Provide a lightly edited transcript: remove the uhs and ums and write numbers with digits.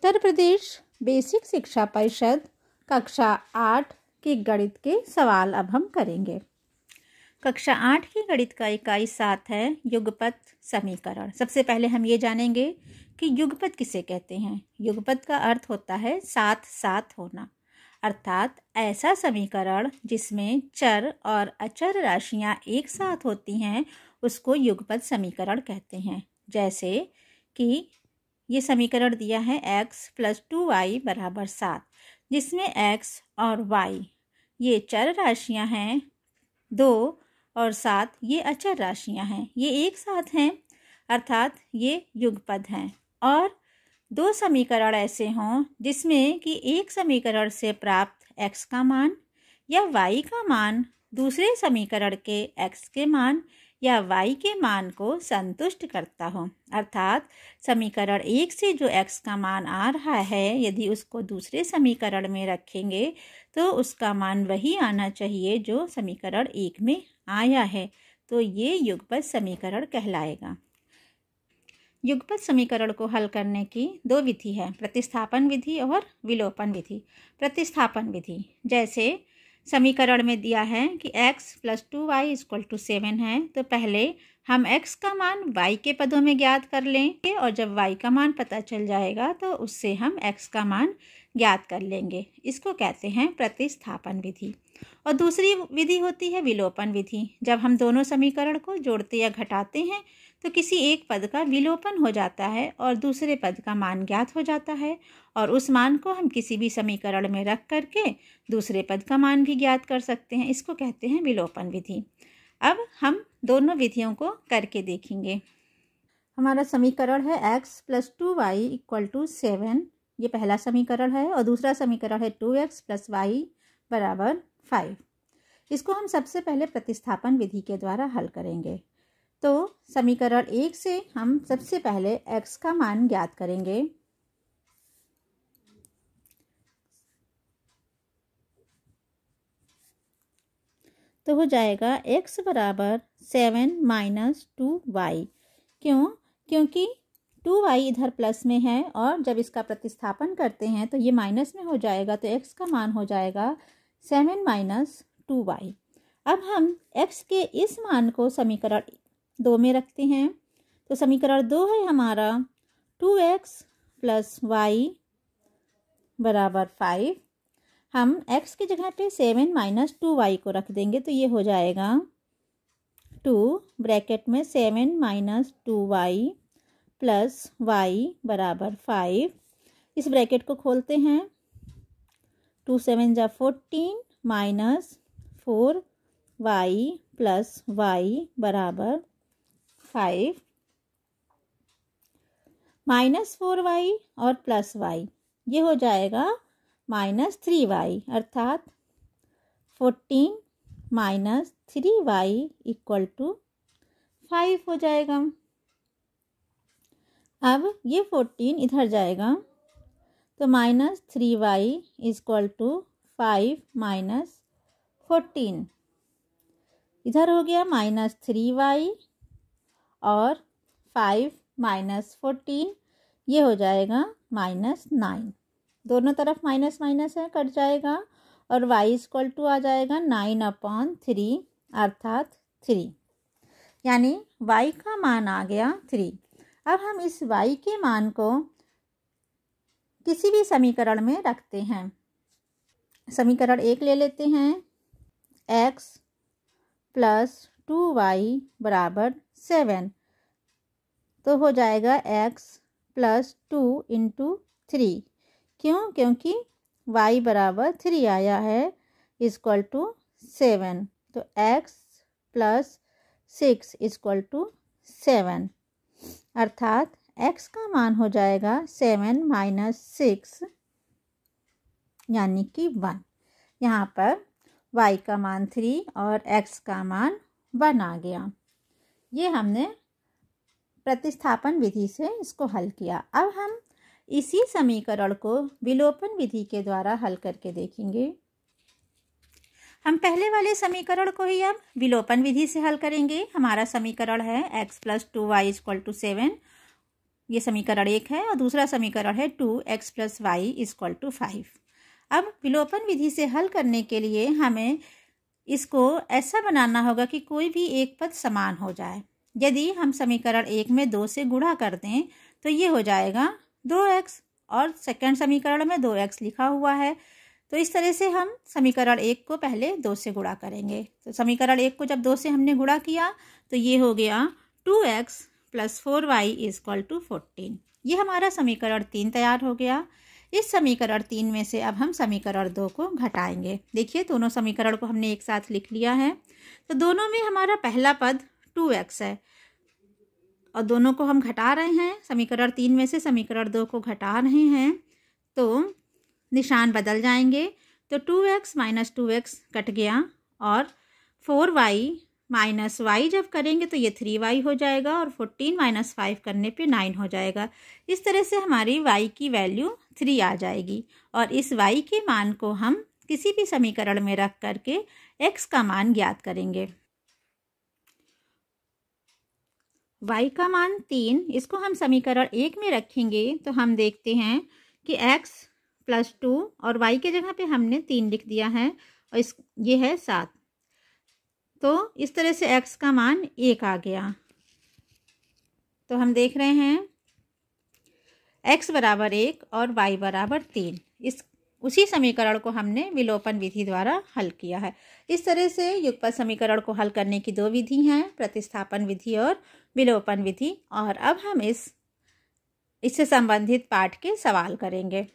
Uttar Pradesh basic शिक्षा परिषद कक्षा 8 के गणित के सवाल अब हम करेंगे। कक्षा 8 की गणित का इकाई 7 है युगपत समीकरण। सबसे पहले हम ये जानेंगे कि युगपत किसे कहते हैं। युगपत का अर्थ होता है साथ साथ होना, अर्थात ऐसा समीकरण जिसमें चर और अचर राशियां एक साथ होती हैं उसको युगपत समीकरण कहते हैं। जैसे कि ये समीकरण दिया है x + 2y = 7, जिसमें x और y ये चर राशियां हैं, 2 और 7 ये अचर राशियां हैं, ये एक साथ हैं, अर्थात ये युगपद हैं। और दो समीकरण ऐसे हों जिसमें कि एक समीकरण से प्राप्त x का मान या y का मान दूसरे समीकरण के x के मान या y के मान को संतुष्ट करता हो, अर्थात समीकरण 1 से जो x का मान आ रहा है यदि उसको दूसरे समीकरण में रखेंगे तो उसका मान वही आना चाहिए जो समीकरण 1 में आया है, तो ये युगपत समीकरण कहलाएगा। युगपत समीकरण को हल करने की दो विधि है, प्रतिस्थापन विधि और विलोपन विधि। प्रतिस्थापन विधि, जैसे समीकरण में दिया है कि x + 2y = 7 है, तो पहले हम x का मान y के पदों में ज्ञात कर लेंगे और जब y का मान पता चल जाएगा तो उससे हम x का मान ज्ञात कर लेंगे। इसको कहते हैं प्रतिस्थापन विधि। और दूसरी विधि होती है विलोपन विधि। जब हम दोनों समीकरण को जोड़ते या घटाते हैं तो किसी एक पद का विलोपन हो जाता है और दूसरे पद का मान ज्ञात हो जाता है और उस मान को हम किसी भी समीकरण में रख करके दूसरे पद का मान भी ज्ञात कर सकते हैं। इसको कहते हैं विलोपन विधि। अब हम दोनों विधियों को करके देखेंगे। हमारा समीकरण है x + 2y = 7, ये पहला समीकरण है, और दूसरा समीकरण है 2x + y = 5। इसको हम सबसे पहले प्रतिस्थापन विधि के द्वारा हल करेंगे। तो समीकरण 1 से हम सबसे पहले x का मान ज्ञात करेंगे। तो हो जाएगा x = 7 - 2y। क्यों? क्योंकि 2y इधर प्लस में है और जब इसका प्रतिस्थापन करते हैं तो ये माइनस में हो जाएगा, तो x का मान हो जाएगा 7 - 2y। अब हम x के इस मान को समीकरण 2 में रखते हैं। तो समीकरण 2 है हमारा 2x + y = 5। हम x की जगह पे 7 - 2y को रख देंगे तो ये हो जाएगा 2 ब्रैकेट में 7 - 2y + y = 5। इस ब्रैकेट को खोलते हैं, 2 × 7 = 14 - 4y + y = 5 -4y और +y, ये हो जाएगा -3y, अर्थात 14 - 3y = 5 हो जाएगा। अब ये 14 इधर जाएगा तो -3y = 5 - 14, इधर हो गया -3y और 5 - 14, ये हो जाएगा -9। दोनों तरफ माइनस माइनस है, कट जाएगा और y = आ जाएगा 9/3, अर्थात 3, यानी y का मान आ गया 3। अब हम इस y के मान को किसी भी समीकरण में रखते हैं। समीकरण 1 ले लेते हैं, x + 2y = 7, तो हो जाएगा x + 2 × 3। क्यों? क्योंकि y = 3 आया है = 7, तो x + 6 = 7, अर्थात x का मान हो जाएगा 7 - 6 यानी कि 1। यहाँ पर y का मान 3 और x का मान 1 आ गया। ये हमने प्रतिस्थापन विधि से इसको हल किया। अब हम इसी समीकरण को विलोपन विधि के द्वारा हल करके देखेंगे। हम पहले वाले समीकरण को ही अब विलोपन विधि से हल करेंगे। हमारा समीकरण है x + 2y = 7 ये समीकरण 1 है और दूसरा समीकरण है 2x + y = 5। अब विलोपन विधि से हल करने के लिए हमें इसको ऐसा बनाना होगा कि कोई भी एक पद समान हो जाए। यदि हम समीकरण 1 में 2 से गुणा कर दें तो ये हो जाएगा 2x, और सेकंड समीकरण में 2x लिखा हुआ है। तो इस तरह से हम समीकरण 1 को पहले 2 से गुणा करेंगे। तो समीकरण 1 को जब 2 से हमने गुणा किया तो ये हो गया 2x + 4y = 14। ये हमारा समीकरण 3 तैयार हो गया। इस समीकरण 3 में से अब हम समीकरण 2 को घटाएंगे। देखिए दोनों समीकरण को हमने एक साथ लिख लिया है। तो दोनों में हमारा पहला पद 2x है और दोनों को हम घटा रहे हैं। समीकरण 3 में से समीकरण 2 को घटा रहे हैं तो निशान बदल जाएंगे। तो 2x - 2x कट गया और 4y - y जब करेंगे तो ये 3y हो जाएगा और 14 - 5 करने पे 9 हो जाएगा। इस तरह से हमारी y की वैल्यू 3 आ जाएगी और इस y के मान को हम किसी भी समीकरण में रख करके x का मान ज्ञात करेंगे। y का मान 3, इसको हम समीकरण 1 में रखेंगे तो हम देखते हैं कि x + 2 और y के जगह पे हमने 3 लिख दिया है और ये है 7। तो इस तरह से x का मान 1 आ गया। तो हम देख रहे हैं x = 1 और y = 3। उसी समीकरण को हमने विलोपन विधि द्वारा हल किया है। इस तरह से युगपत समीकरण को हल करने की 2 विधि हैं, प्रतिस्थापन विधि और विलोपन विधि। और अब हम इससे संबंधित पाठ के सवाल करेंगे।